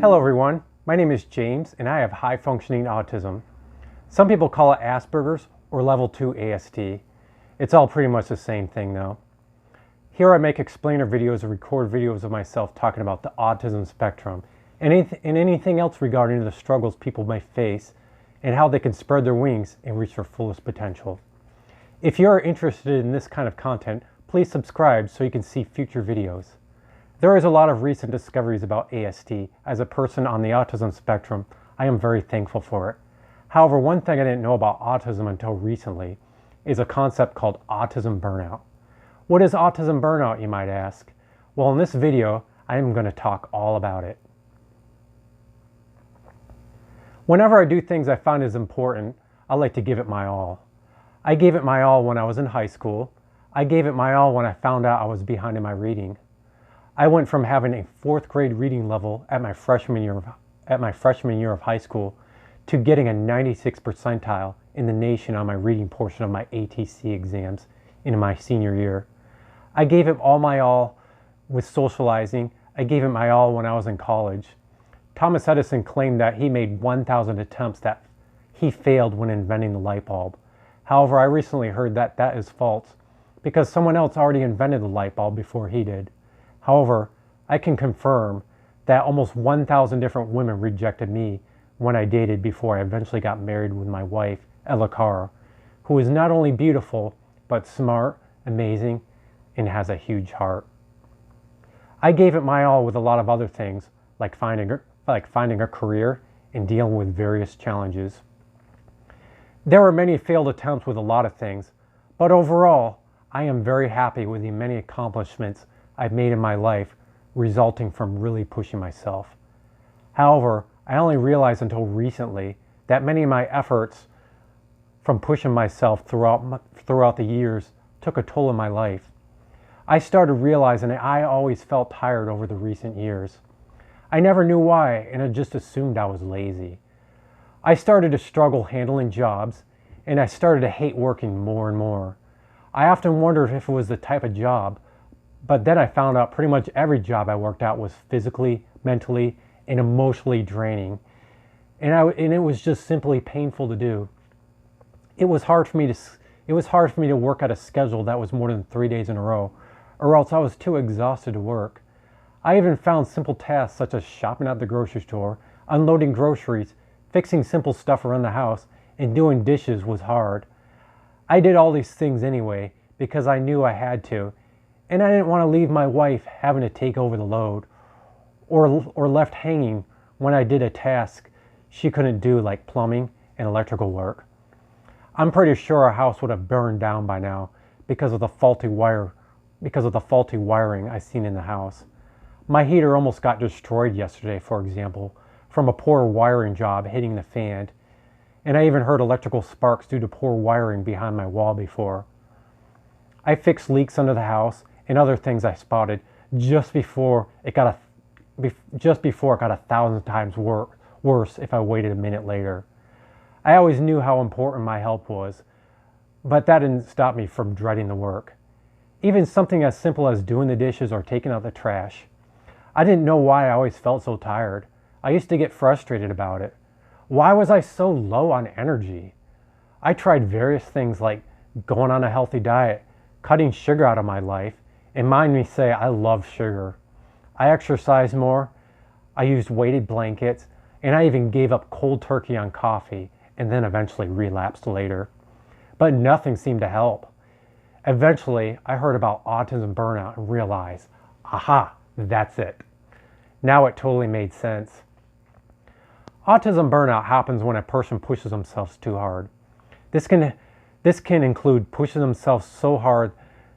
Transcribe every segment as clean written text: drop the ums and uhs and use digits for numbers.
Hello everyone, my name is James and I have high functioning autism. Some people call it Asperger's or level 2 ASD. It's all pretty much the same thing though. Here I make explainer videos or record videos of myself talking about the autism spectrum and anything else regarding the struggles people may face and how they can spread their wings and reach their fullest potential. If you are interested in this kind of content, please subscribe so you can see future videos. There is a lot of recent discoveries about ASD. As a person on the autism spectrum, I am very thankful for it. However, one thing I didn't know about autism until recently is a concept called autism burnout. What is autism burnout, you might ask? Well, in this video, I am going to talk all about it. Whenever I do things I find is important, I like to give it my all. I gave it my all when I was in high school. I gave it my all when I found out I was behind in my reading. I went from having a 4th grade reading level at my freshman year of high school to getting a 96th percentile in the nation on my reading portion of my ATC exams in my senior year. I gave it all my all with socializing. I gave it my all when I was in college. Thomas Edison claimed that he made 1,000 attempts that he failed when inventing the light bulb. However, I recently heard that that is false because someone else already invented the light bulb before he did. However, I can confirm that almost 1,000 different women rejected me when I dated before I eventually got married with my wife, Ella Cara, who is not only beautiful, but smart, amazing, and has a huge heart. I gave it my all with a lot of other things, like finding a career and dealing with various challenges. There were many failed attempts with a lot of things, but overall, I am very happy with the many accomplishments I've made in my life resulting from really pushing myself. However, I only realized until recently that many of my efforts from pushing myself throughout the years took a toll in my life. I started realizing that I always felt tired over the recent years. I never knew why, and I just assumed I was lazy. I started to struggle handling jobs, and I started to hate working more and more. I often wondered if it was the type of job, but then I found out pretty much every job I worked at was physically, mentally, and emotionally draining. And it was just simply painful to do. It was hard for me to work at a schedule that was more than 3 days in a row, or else I was too exhausted to work. I even found simple tasks such as shopping at the grocery store, unloading groceries, fixing simple stuff around the house, and doing dishes was hard. I did all these things anyway because I knew I had to, and I didn't want to leave my wife having to take over the load or left hanging when I did a task she couldn't do, like plumbing and electrical work. I'm pretty sure our house would have burned down by now because of the faulty wiring I seen in the house. My heater almost got destroyed yesterday, for example, from a poor wiring job hitting the fan, and I even heard electrical sparks due to poor wiring behind my wall before. I fixed leaks under the house and other things I spotted just before it got 1,000 times worse if I waited a minute later. I always knew how important my help was, but that didn't stop me from dreading the work. Even something as simple as doing the dishes or taking out the trash. I didn't know why I always felt so tired. I used to get frustrated about it. Why was I so low on energy? I tried various things like going on a healthy diet, cutting sugar out of my life, and mind me say, I love sugar. I exercised more, I used weighted blankets, and I even gave up cold turkey on coffee and then eventually relapsed later. But nothing seemed to help. Eventually, I heard about autism burnout and realized, aha, that's it. Now it totally made sense. Autism burnout happens when a person pushes themselves too hard. This can include pushing themselves so hard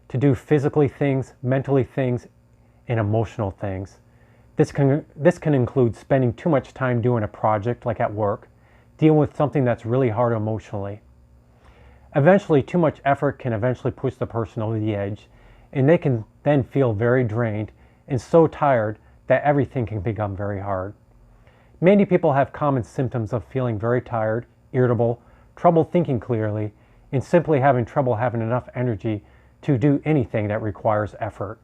to do physically things, mentally things, and emotional things. This can include spending too much time doing a project like at work, dealing with something that's really hard emotionally. Eventually, too much effort can eventually push the person over the edge, and they can then feel very drained and so tired that everything can become very hard. Many people have common symptoms of feeling very tired, irritable, trouble thinking clearly, and simply having trouble having enough energy to do anything that requires effort.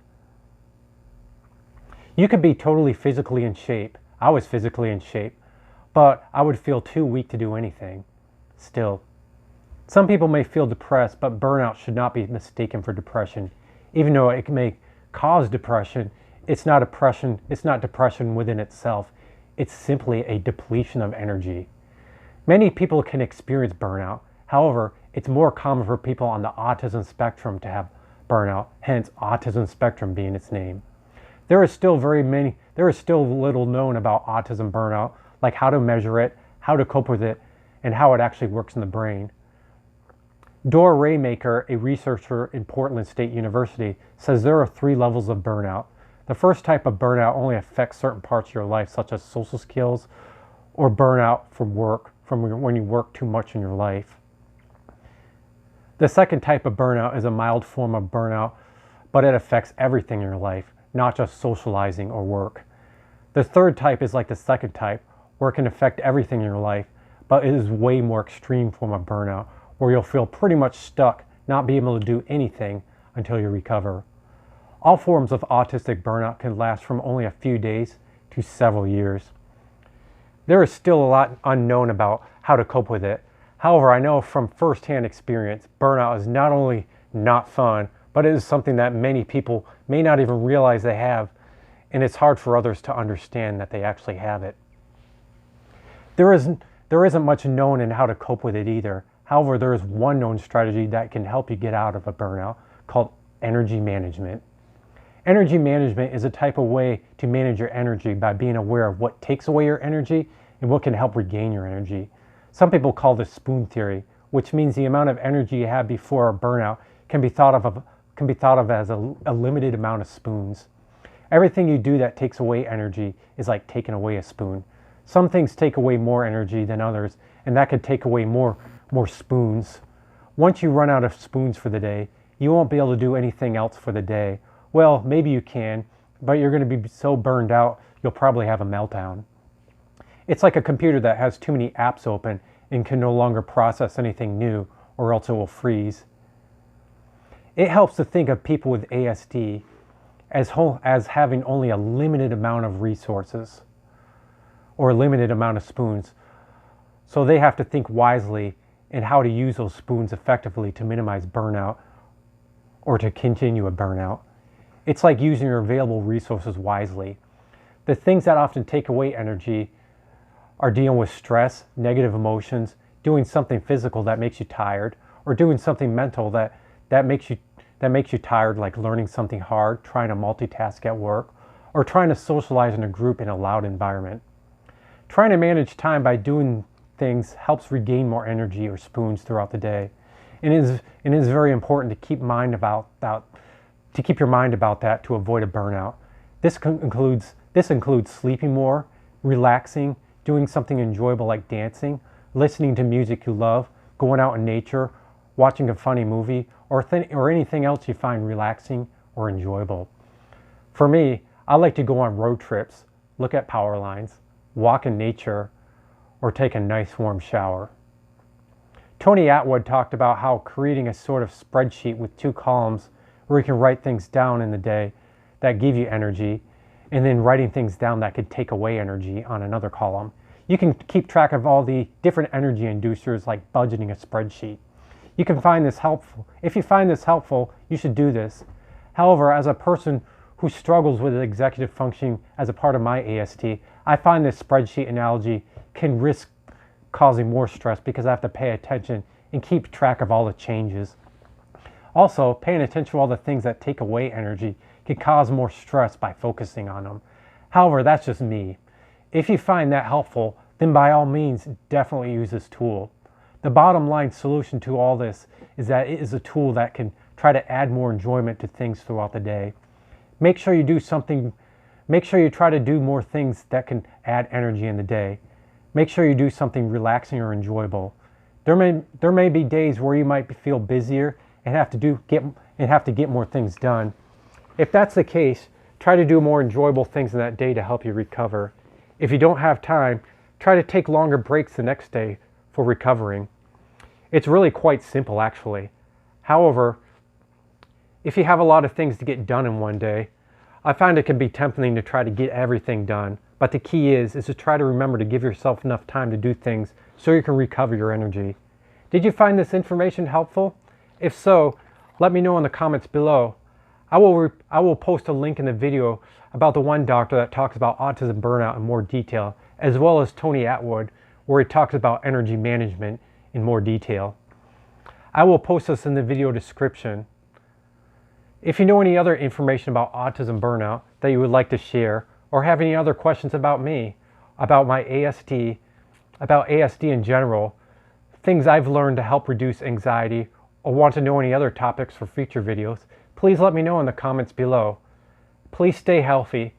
You could be totally physically in shape, I was physically in shape, but I would feel too weak to do anything. Still, some people may feel depressed, but burnout should not be mistaken for depression. Even though it may cause depression, it's not depression within itself. It's simply a depletion of energy. Many people can experience burnout. However, it's more common for people on the autism spectrum to have burnout, hence autism spectrum being its name. There is still little known about autism burnout, like how to measure it, how to cope with it, and how it actually works in the brain. Dora Raymaker, a researcher in Portland State University, says there are 3 levels of burnout. The first type of burnout only affects certain parts of your life, such as social skills or burnout from work, from when you work too much in your life. The second type of burnout is a mild form of burnout, but it affects everything in your life, not just socializing or work. The third type is like the second type, where it can affect everything in your life, but it is way more extreme form of burnout, where you'll feel pretty much stuck, not be able to do anything until you recover. All forms of autistic burnout can last from only a few days to several years. There is still a lot unknown about how to cope with it. However, I know from firsthand experience, burnout is not only not fun, but it is something that many people may not even realize they have, and it's hard for others to understand that they actually have it. There isn't much known in how to cope with it either. However, there is one known strategy that can help you get out of a burnout called energy management. Energy management is a type of way to manage your energy by being aware of what takes away your energy and what can help regain your energy. Some people call this spoon theory, which means the amount of energy you have before a burnout can be thought of as a limited amount of spoons. Everything you do that takes away energy is like taking away a spoon. Some things take away more energy than others, and that could take away more spoons. Once you run out of spoons for the day, you won't be able to do anything else for the day. Well, maybe you can, but you're going to be so burned out, you'll probably have a meltdown. It's like a computer that has too many apps open and can no longer process anything new, or else it will freeze. It helps to think of people with ASD as having only a limited amount of resources or a limited amount of spoons. So they have to think wisely in how to use those spoons effectively to minimize burnout or to continue a burnout. It's like using your available resources wisely. The things that often take away energy are dealing with stress, negative emotions, doing something physical that makes you tired, or doing something mental that makes you tired, like learning something hard, trying to multitask at work, or trying to socialize in a group in a loud environment. Trying to manage time by doing things helps regain more energy or spoons throughout the day. And it is very important to keep your mind about that to avoid a burnout. This includes sleeping more, relaxing, doing something enjoyable like dancing, listening to music you love, going out in nature, watching a funny movie, or anything else you find relaxing or enjoyable. For me, I like to go on road trips, look at power lines, walk in nature, or take a nice warm shower. Tony Attwood talked about how creating a sort of spreadsheet with 2 columns where you can write things down in the day that give you energy, and then writing things down that could take away energy on another column. You can keep track of all the different energy inducers like budgeting a spreadsheet. You can find this helpful. If you find this helpful, you should do this. However, as a person who struggles with executive functioning as a part of my ASD, I find this spreadsheet analogy can risk causing more stress because I have to pay attention and keep track of all the changes. Also, paying attention to all the things that take away energy can cause more stress by focusing on them. However, that's just me. If you find that helpful, then by all means, definitely use this tool. The bottom line solution to all this is that it is a tool that can try to add more enjoyment to things throughout the day. Make sure you try to do more things that can add energy in the day. Make sure you do something relaxing or enjoyable. There may be days where you might feel busier and have to get more things done. If that's the case, try to do more enjoyable things in that day to help you recover. If you don't have time, try to take longer breaks the next day for recovering. It's really quite simple, actually. However, if you have a lot of things to get done in one day, I find it can be tempting to try to get everything done, But the key is to try to remember to give yourself enough time to do things so you can recover your energy. Did you find this information helpful? If so, let me know in the comments below. I will post a link in the video about the one doctor that talks about autism burnout in more detail, as well as Tony Atwood, where he talks about energy management in more detail. I will post this in the video description. If you know any other information about autism burnout that you would like to share, or have any other questions about me, about my ASD, about ASD in general, things I've learned to help reduce anxiety, or want to know any other topics for future videos, please let me know in the comments below. Please stay healthy,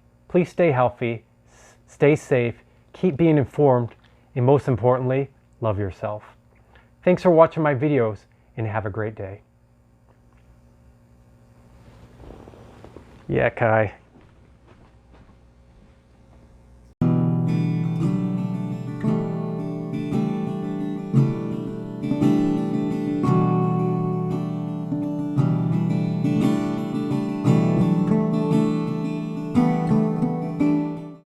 stay safe, keep being informed, and most importantly, love yourself. Thanks for watching my videos, and have a great day. Yeah, Kai.